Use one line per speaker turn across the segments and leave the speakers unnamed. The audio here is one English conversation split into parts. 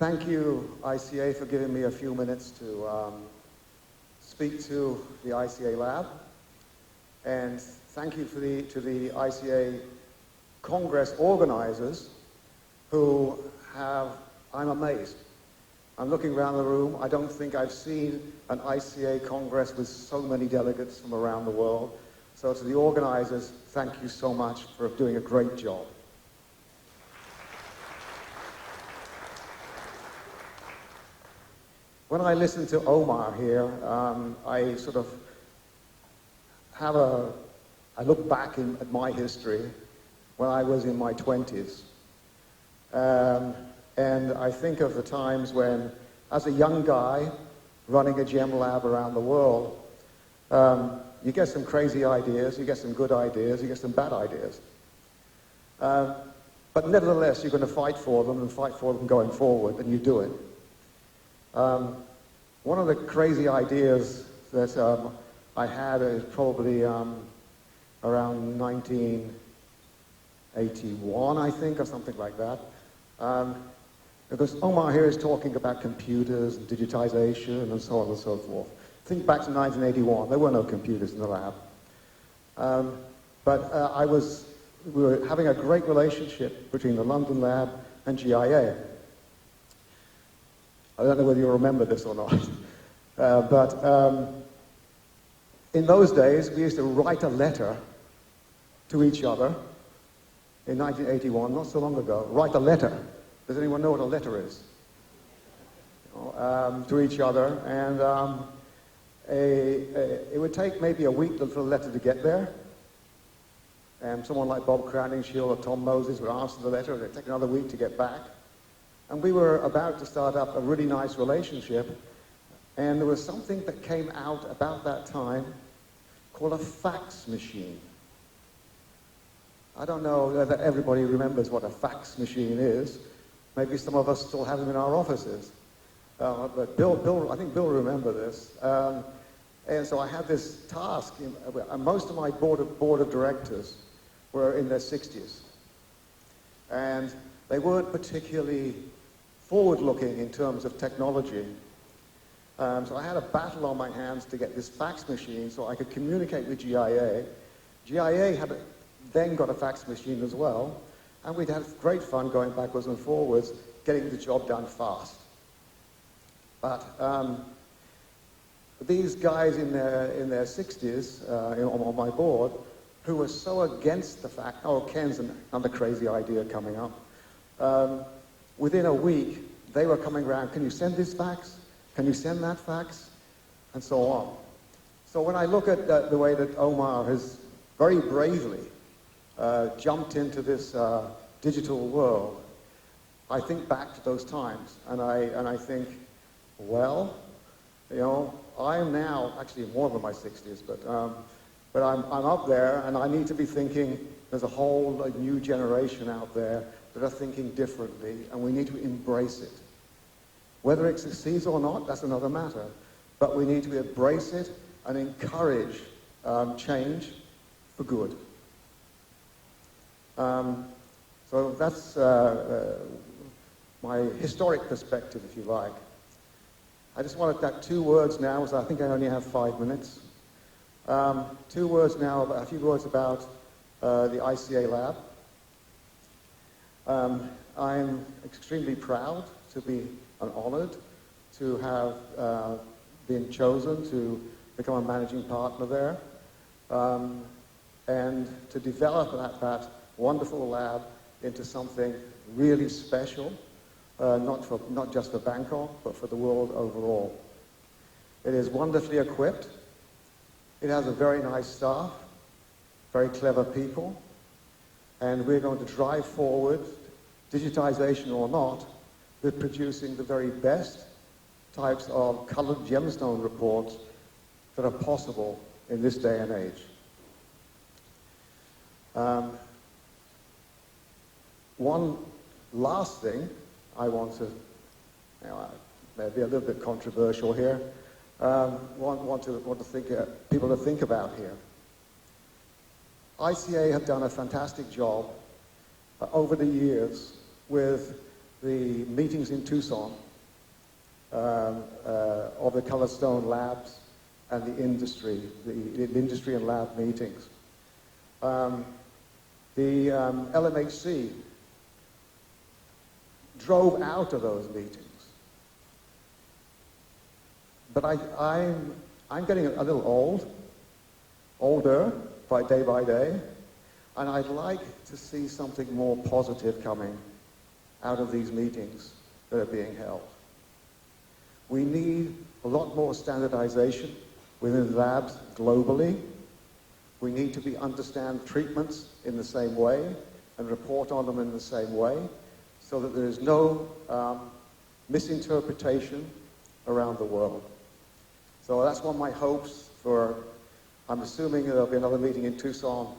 Thank you, ICA, for giving me a few minutes to speak to the ICA Lab. And thank you to the ICA Congress organizers who I'm amazed. I'm looking around the room. I don't think I've seen an ICA Congress with so many delegates from around the world. So to the organizers, thank you so much for doing a great job. When I listen to Omar here, I sort of I look back at my history when I was in my 20s. And I think of the times when, as a young guy running a gem lab around the world, you get some crazy ideas, you get some good ideas, you get some bad ideas. But nevertheless, you're going to fight for them and fight for them going forward, and you do it. One of the crazy ideas that I had is probably around 1981, I think, or something like that. Because Omar here is talking about computers and digitization and so on and so forth. Think back to 1981. There were no computers in the lab. We were having a great relationship between the London lab and GIA. I don't know whether you remember this or not. In those days, we used to write a letter to each other in 1981, not so long ago. Write a letter. Does anyone know what a letter is? To each other, and it would take maybe a week for the letter to get there. And someone like Bob Crowningshield or Tom Moses would answer the letter, and it would take another week to get back. And we were about to start up a really nice relationship, and there was something that came out about that time called a fax machine. I don't know whether everybody remembers what a fax machine is. Maybe some of us still have them in our offices. But I think Bill remember this. And so I had this task. Most of my board of directors were in their 60s. And they weren't particularly forward-looking in terms of technology. So I had a battle on my hands to get this fax machine so I could communicate with GIA. GIA had then got a fax machine as well, and we'd had great fun going backwards and forwards, getting the job done fast. But these guys in their 60s on my board, who were so against the fact, Ken's another crazy idea coming up. Within a week, they were coming around, can you send this fax? Can you send that fax? And so on. So when I look at the way that Omar has very bravely jumped into this digital world, I think back to those times, and I think, well, I'm now actually more than my 60s, but I'm up there, and I need to be thinking there's a whole new generation out there that are thinking differently, and we need to embrace it. Whether it succeeds or not, that's another matter, but we need to embrace it and encourage change for good. So that's my historic perspective, if you like. I just wanted that 2 words now, as I think I only have 5 minutes. 2 words now, a few words about the ICA Lab. I'm extremely proud to be and honored to have been chosen to become a managing partner there and to develop that wonderful lab into something really special, not just for Bangkok, but for the world overall. It is wonderfully equipped. It has a very nice staff, very clever people, and we're going to drive forward, digitization or not, with producing the very best types of colored gemstone reports that are possible in this day and age. One last thing I want to, maybe a little bit controversial here, want people to think about here. ICA have done a fantastic job over the years with the meetings in Tucson of the Colorstone Labs and the industry and lab meetings. The LMHC drove out of those meetings. But I'm getting a little older by day, and I'd like to see something more positive coming out of these meetings that are being held. We need a lot more standardization within labs globally. We need to understand treatments in the same way and report on them in the same way so that there is no misinterpretation around the world. So that's one of my hopes for, I'm assuming there'll be another meeting in Tucson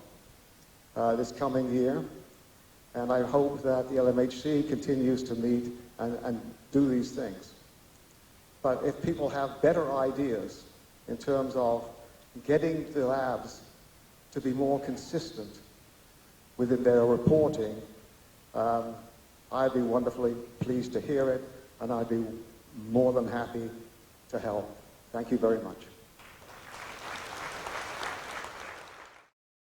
this coming year, and I hope that the LMHC continues to meet and do these things. But if people have better ideas in terms of getting the labs to be more consistent within their reporting, I'd be wonderfully pleased to hear it, and I'd be more than happy to help. Thank you very much.